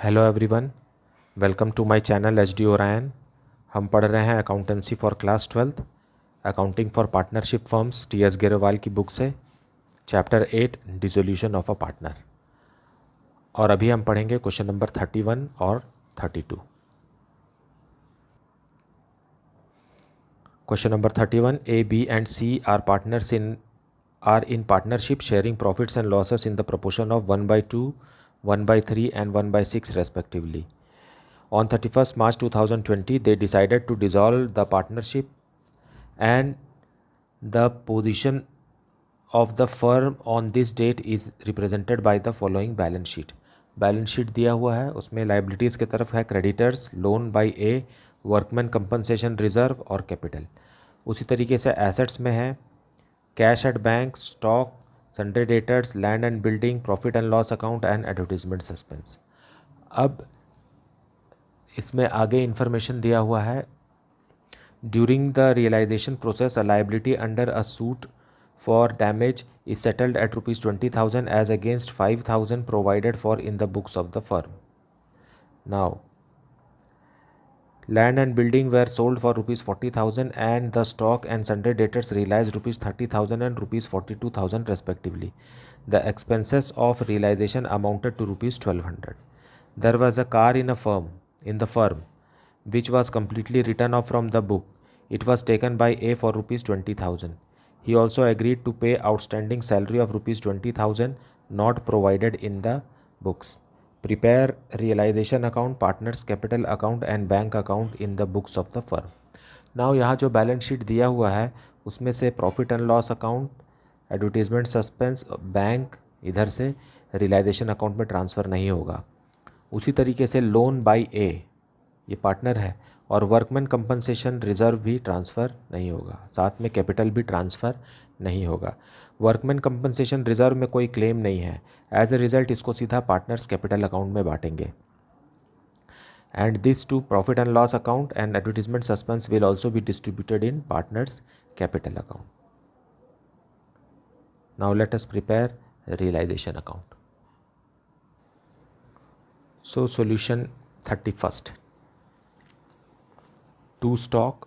Hello everyone, welcome to my channel H D Orion. हम पढ़ रहे हैं accountancy for class 12, accounting for partnership firms, T S Grewal की book से chapter 8 dissolution of a partner. और अभी हम पढ़ेंगे क्वेश्चन नंबर 31 और 32। Question number 31, A B and C are in partnership sharing profits and losses in the proportion of 1/2, 1/3 and 1/6 respectively. On 31st March 2020, they decided to dissolve the partnership and the position of the firm on this date is represented by the following balance sheet. Balance sheet दिया हुआ है, उसमें liabilities की तरफ है creditors, loan by A, workman compensation reserve और capital. उसी तरीके से एसेट्स में है cash at bank, stock, sundry debtors, land and building, profit and loss account and advertisement suspense. अब इसमें आगे इन्फॉर्मेशन दिया हुआ है, during the realisation process a liability under a suit for damage is settled at rupees 20,000 as against 5,000 provided for in the books of the firm. Now, land and building were sold for rupees 40,000 and the stock and sundry debtors realized rupees 30,000 and rupees 42,000 respectively. The expenses of realization amounted to rupees 1,200. There was a car in the firm which was completely written off from the book. It was taken by A for rupees 20,000. He also agreed to pay outstanding salary of rupees 20,000 not provided in the books. Prepare realization account, partners capital account and bank account in the books of the firm. Now यहाँ जो balance sheet दिया हुआ है उसमें से profit and loss account, advertisement suspense, bank इधर से realisation account में ट्रांसफ़र नहीं होगा। उसी तरीके से लोन बाय ए, ये पार्टनर है, और वर्कमैन कंपनसेशन रिजर्व भी ट्रांसफ़र नहीं होगा, साथ में कैपिटल भी ट्रांसफ़र नहीं होगा। वर्कमैन कंपनसेशन रिजर्व में कोई क्लेम नहीं है, एज ए रिज़ल्ट इसको सीधा पार्टनर्स कैपिटल अकाउंट में बांटेंगे। And this to profit and loss account and advertisement suspense will also be distributed in partners capital account. Now let us prepare realisation account. So solution 31, to stock,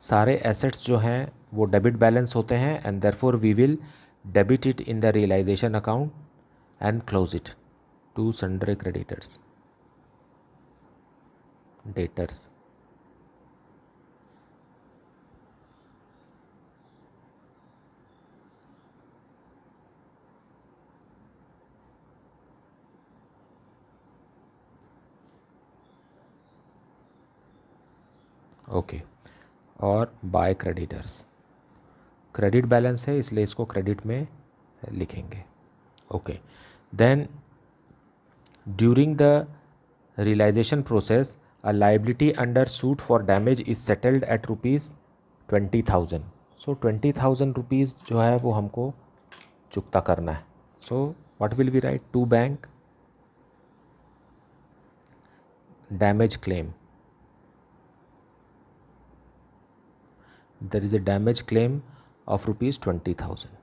सारे assets जो हैं वो debit balance होते हैं and therefore we will debit it in the realisation account and close it. To sundry creditors, debtors, okay, और by creditors. Credit balance है इसलिए इसको क्रेडिट में लिखेंगे। Okay, then during the realisation process a liability under suit for damage is settled at rupees 20,000। So 20,000 rupees जो है वो हमको चुकता करना है। So what will be right, to bank damage claim, there is a damage claim of rupees 20,000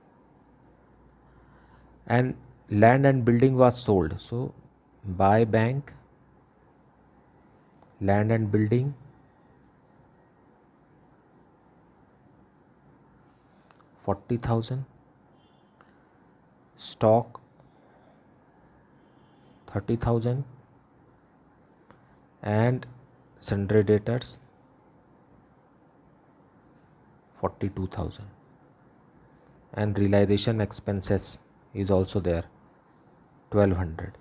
and land and building was sold. So by bank, land and building 40,000, stock 30,000 and sundry debtors 42,000 and realization expenses is also there 1,200.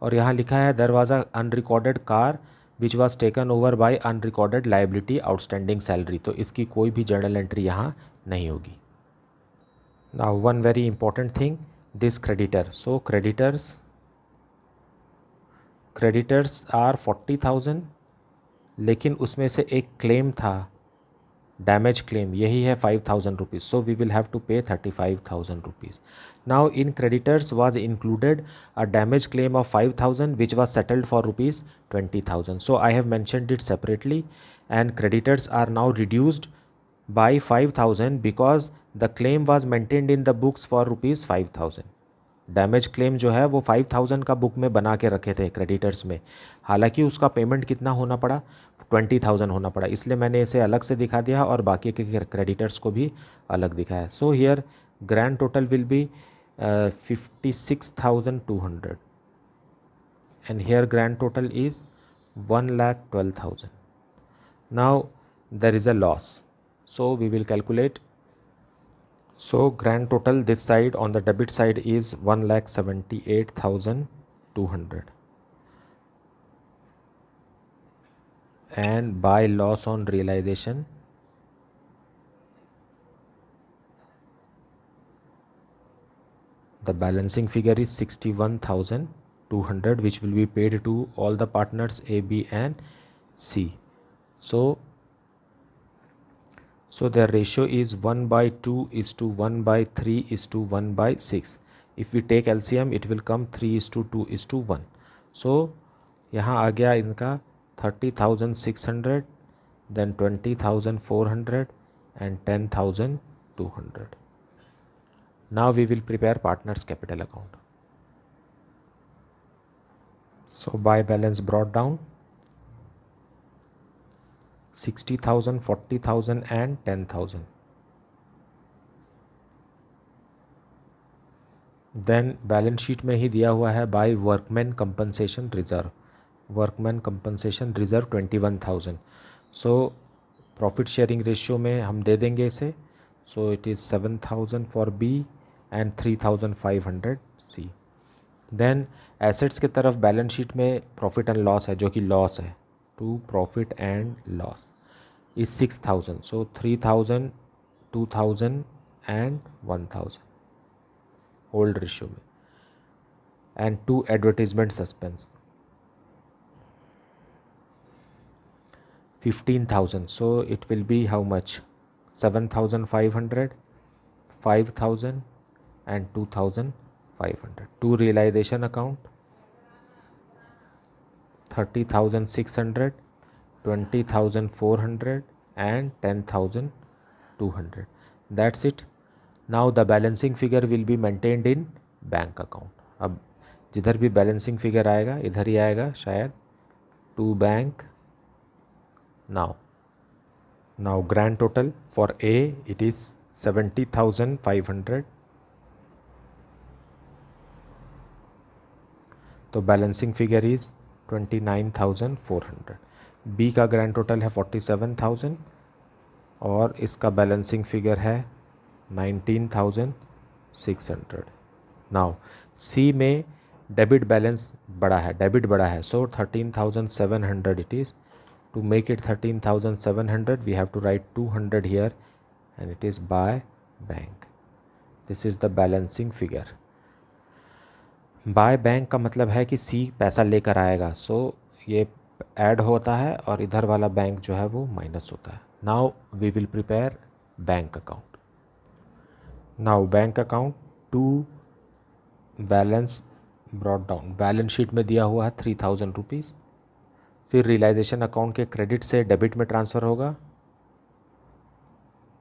और यहाँ लिखा है there was a unrecorded car which was taken over by unrecorded liability outstanding salary. तो इसकी कोई भी journal entry यहाँ नहीं होगी। Now one very important thing, this creditor. So creditors are 40,000, लेकिन उसमें से एक क्लेम था डैमेज क्लेम, यही है 5,000 rupees. So we will have to pay 35,000 rupees. Now in creditors was included a damage claim of 5,000 which was settled for rupees 20,000. So I have mentioned it separately and creditors are now reduced by 5,000 because the claim was maintained in the books for rupees 5,000. Damage claim जो है वो 5000 का book में बना के रखे थे creditors में, हालांकि उसका पेमेंट कितना होना पड़ा, 20,000 होना पड़ा, इसलिए मैंने इसे अलग से दिखा दिया और बाकी के क्रेडिटर्स को भी अलग दिखाया। सो here grand total will be 56,200 and here grand total is 1,12,000. Now there is a loss, so we will calculate. So grand total this side on the debit side is 1,78,200 and by loss on realization the balancing figure is 61,200 which will be paid to all the partners A, B and C. So their ratio is 1/2:1/3:1/6. If we take LCM it will come 3:2:1. So यहाँ आ गया इनका 30,600 then 20,400 and 10,200. Now we will prepare partners capital account. So by balance brought down 60,000, 40,000 and 10,000. Then balance sheet में ही दिया हुआ है by workman compensation reserve, workman compensation reserve 21,000. So profit sharing ratio में हम दे देंगे इसे. So it is 7,000 for B and 3,500 C. Then assets की तरफ बैलेंस शीट में प्रॉफिट एंड लॉस है जो कि लॉस है, to profit and loss is 6,000. So 3,000, 2,000 and 1,000 old ratio में and 2 advertisement suspense 15,000. So it will be how much 7,500, 5,000 and 2,500. 2 realization account 30,600, 20,400 and 10,200. That's it. Now the balancing figure will be maintained in bank account. अब जिधर भी balancing figure आएगा इधर ही आएगा शायद, to bank. now grand total for A it is 70,500. तो balancing figure is 29,400. B का ग्रैंड टोटल है 47,000 और इसका बैलेंसिंग फिगर है 19,600. नाउ सी में डेबिट बैलेंस बड़ा है, डेबिट बड़ा है, so 13,700 it is. To make it 13,700 we have to write 200 here and it is by bank. This is the balancing figure. By bank का मतलब है कि सी पैसा लेकर आएगा, सो ये ऐड होता है और इधर वाला बैंक जो है वो माइनस होता है. Now we will prepare bank account. Now bank account to balance brought down. Balance sheet में दिया हुआ है 3,000 रुपीज़. फिर रियलाइजेशन अकाउंट के क्रेडिट से डेबिट में ट्रांसफ़र होगा.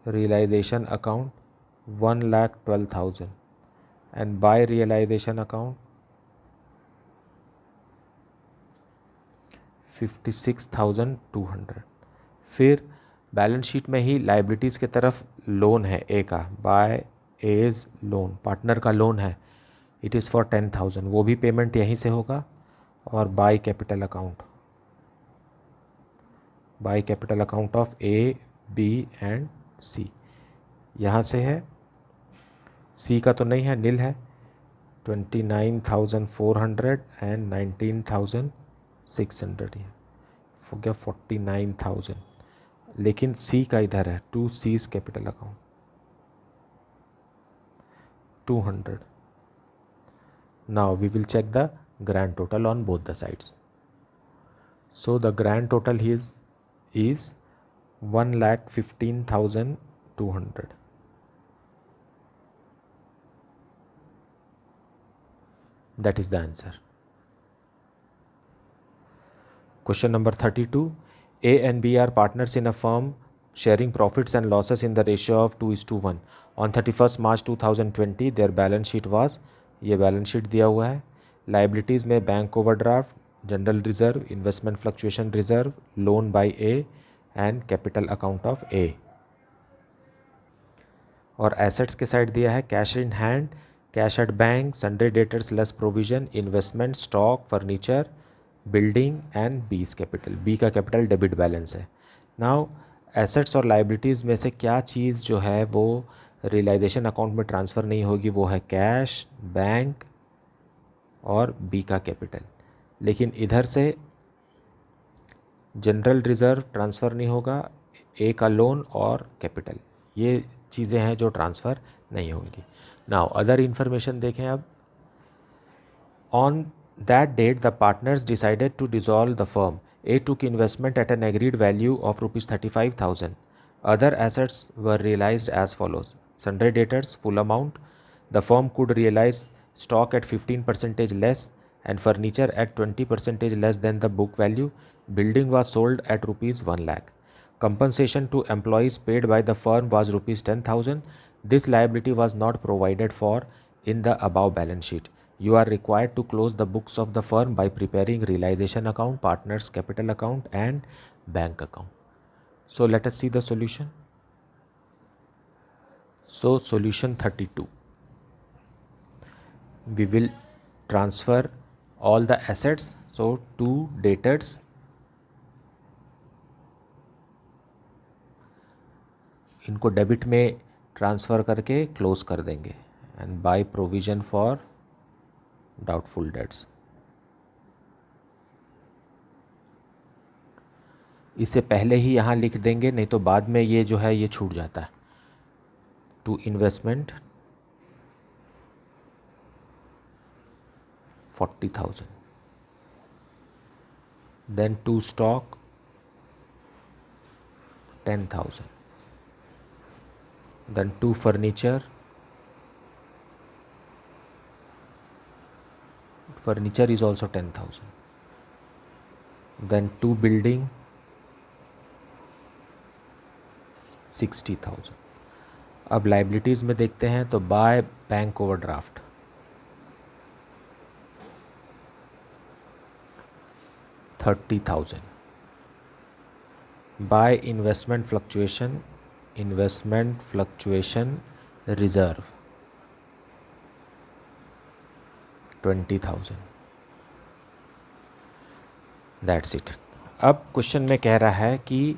Realisation account 1,12,000 and by realisation account 56,200. फिर बैलेंस शीट में ही लाइबिलिटीज़ की तरफ लोन है ए का, बाय एज लोन, पार्टनर का लोन है, इट इज़ फॉर 10,000, वो भी पेमेंट यहीं से होगा. और by capital account, by capital account of A, B and C, यहाँ से है. सी का तो नहीं है, नील है. 29,400 एंड 19,600 है, हो गया 49,000. लेकिन सी का इधर है, to C's capital account 200. Now we will check the grand total on both the sides. So the grand total is 1,15,200. That is the answer. Question number 32. A and B are partners in a firm sharing profits and losses in the ratio of 2:1. On 31st March 2020, their balance sheet was ये balance sheet दिया हुआ है। Liabilities में bank overdraft, general reserve, investment fluctuation reserve, loan by A and capital account of A. और assets के side दिया है cash in hand, cash at bank, sundry debtors less provision, investment, stock, furniture, building and B's capital. B का capital debit balance है। Now assets और liabilities में से क्या चीज़ जो है वो रियलाइजेशन अकाउंट में ट्रांसफ़र नहीं होगी, वो है कैश, बैंक और बी का कैपिटल। लेकिन इधर से जनरल रिज़र्व ट्रांसफ़र नहीं होगा, ए का लोन और कैपिटल, ये चीज़ें हैं जो ट्रांसफ़र नहीं होंगी। नाउ अदर इन्फॉर्मेशन देखें अब। On that date the partners decided to dissolve the firm. A took investment at an agreed value of rupees 35,000. Other assets were realized as follows. Sundry debtors full amount. The firm could realize stock at 15% less and furniture at 20% less than the book value. Building was sold at rupees 1 lakh. Compensation to employees paid by the firm was rupees 10,000. This liability was not provided for in the above balance sheet. You are required to close the books of the firm by preparing realization account, partners capital account and bank account. So let us see the solution. So solution 32. We will transfer all the assets. So to debtors, इनको debit में transfer करके close कर देंगे and by provision for doubtful debts. इसे पहले ही यहाँ लिख देंगे, नहीं तो बाद में ये जो है ये छूट जाता है। To investment 40,000, then to stock 10,000, then to furniture is also 10,000, then two building 60,000। अब लाइबिलिटीज़ में देखते हैं तो by bank overdraft 30,000, by investment fluctuation reserve 20,000। That's it. अब क्वेश्चन में कह रहा है कि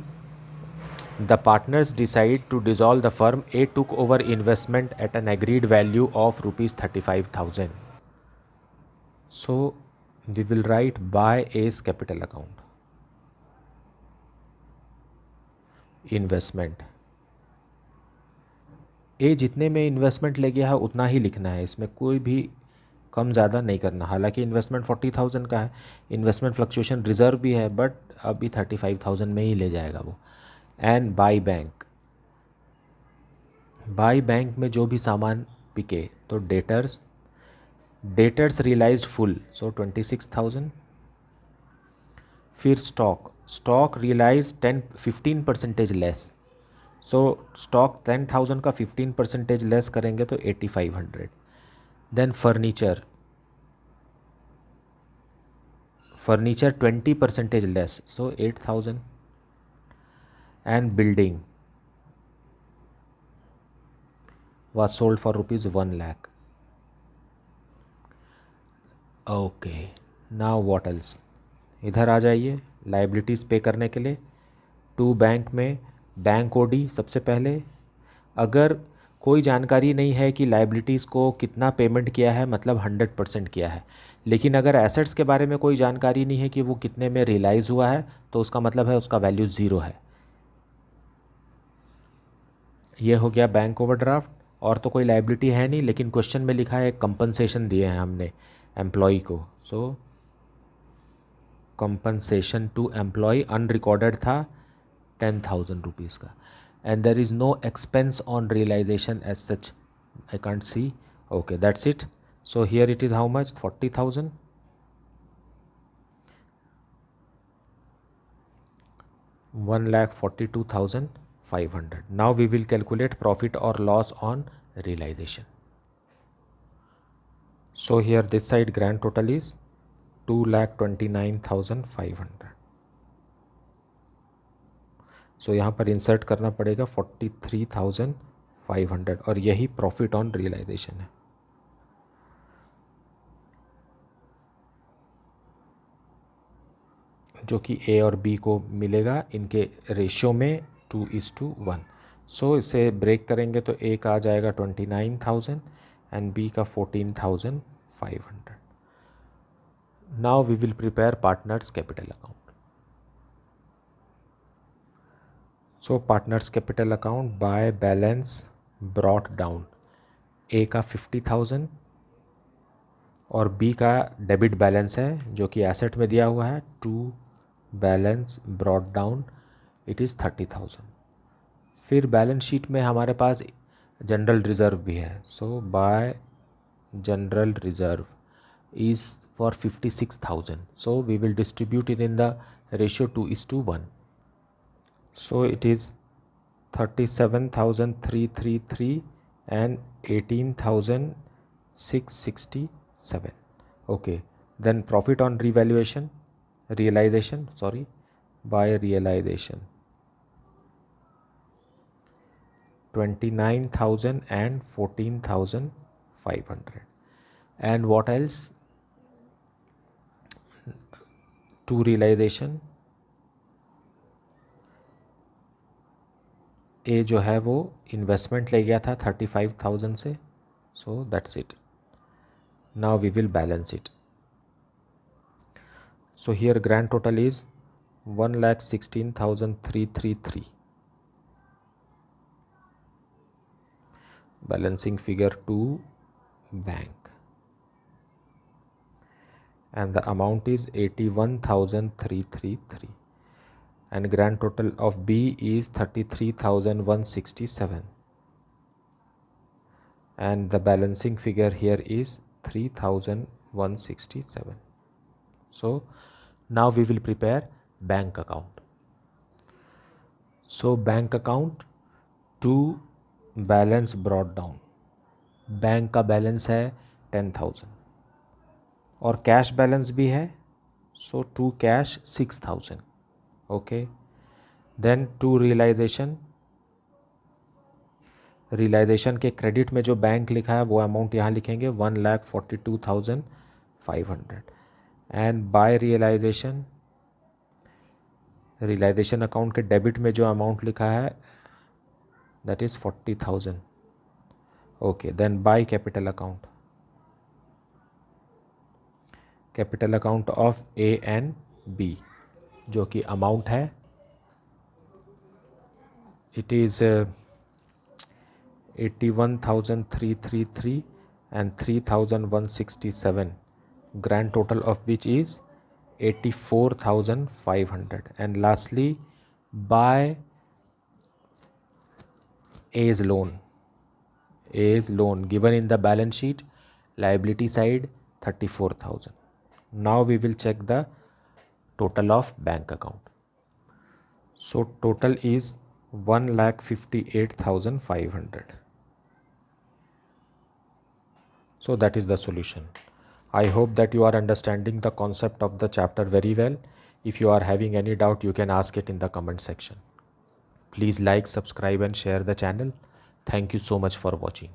the partners decide to dissolve the firm. A took over investment at an agreed value of rupees 35,000। So we will write by A's capital account investment. A जितने में investment ले गया है उतना ही लिखना है, इसमें कोई भी कम ज़्यादा नहीं करना। हालांकि इन्वेस्टमेंट 40,000 का है, इन्वेस्टमेंट फ्लक्चुएशन रिजर्व भी है, बट अभी 35,000 में ही ले जाएगा वो। एंड बाय बैंक में जो भी सामान बिके तो डेटर्स रियलाइज्ड फुल, सो 26,000। फिर stock realise 15% less, so stock 10,000 का 15% लेस करेंगे तो 8,500। Then furniture 20% less, so 8,000। And building was sold for rupees 1 lakh. Okay, now what else. इधर आ जाइए लाइबिलिटीज़ पे करने के लिए। टू बैंक में बैंक ओडी सबसे पहले। अगर कोई जानकारी नहीं है कि लाइबिलिटीज़ को कितना पेमेंट किया है, मतलब 100% किया है, लेकिन अगर एसेट्स के बारे में कोई जानकारी नहीं है कि वो कितने में रियलाइज़ हुआ है, तो उसका मतलब है उसका वैल्यू 0 है। ये हो गया बैंक ओवरड्राफ्ट। और तो कोई लाइबिलिटी है नहीं, लेकिन क्वेश्चन में लिखा है कंपनसेशन दिए हैं हमने एम्प्लॉय को। So compensation to employee unrecorded था 10,000 रुपीज़ का। And there is no expense on realisation as such, I can't see. Okay, that's it. So here it is how much, 40,000, 1,42,500। Now we will calculate profit or loss on realization. So here this side grand total is 2,29,500. सो यहाँ पर insert करना पड़ेगा 43,500 और यही profit on realisation है। जो कि ए और बी को मिलेगा इनके रेशियो में 2:1। सो इसे ब्रेक करेंगे तो ए का आ जाएगा 29,000 एंड बी का 14,500। Now we will prepare partners capital account. So partners capital account by balance brought down, A का 50,000 और बी का डेबिट बैलेंस है जो कि एसेट में दिया हुआ है, to balance brought down it is 30,000। फिर बैलेंस शीट में हमारे पास जनरल रिज़र्व भी है। So by general reserve is for 56,000. So we will distribute it in the ratio 2:1. So it is 37,333 and 18,667. Okay. Then profit on realization by realization 29,000 and 14,500. And what else? To realization A जो है वो investment ले गया था 35,000 से, so that's it. Now we will balance it. So here grand total is 1,16,333। Balancing figure to bank and the amount is 81,333 and grand total of B is 33,167 and the balancing figure here is 3,167. So now we will prepare bank account. So bank account to balance brought down, bank का balance है 10,000 और cash balance भी है, so to cash 6,000। Okay, then to realisation के credit में जो bank लिखा है वो अमाउंट यहाँ लिखेंगे 1,42,500 एंड बाय रियलाइजेशन अकाउंट के डेबिट में जो अमाउंट लिखा है that is 40,000। Okay, then by capital account of A and B जो कि अमाउंट है it is 81,333 and 3,167, grand total of which is 84,500 and lastly by A's loan given in the balance sheet, liability side 34,000. Now we will check the total of bank account. So total is 1,58,500. So that is the solution. I hope that you are understanding the concept of the chapter very well. If you are having any doubt, you can ask it in the comment section. Please like, subscribe and share the channel. Thank you so much for watching.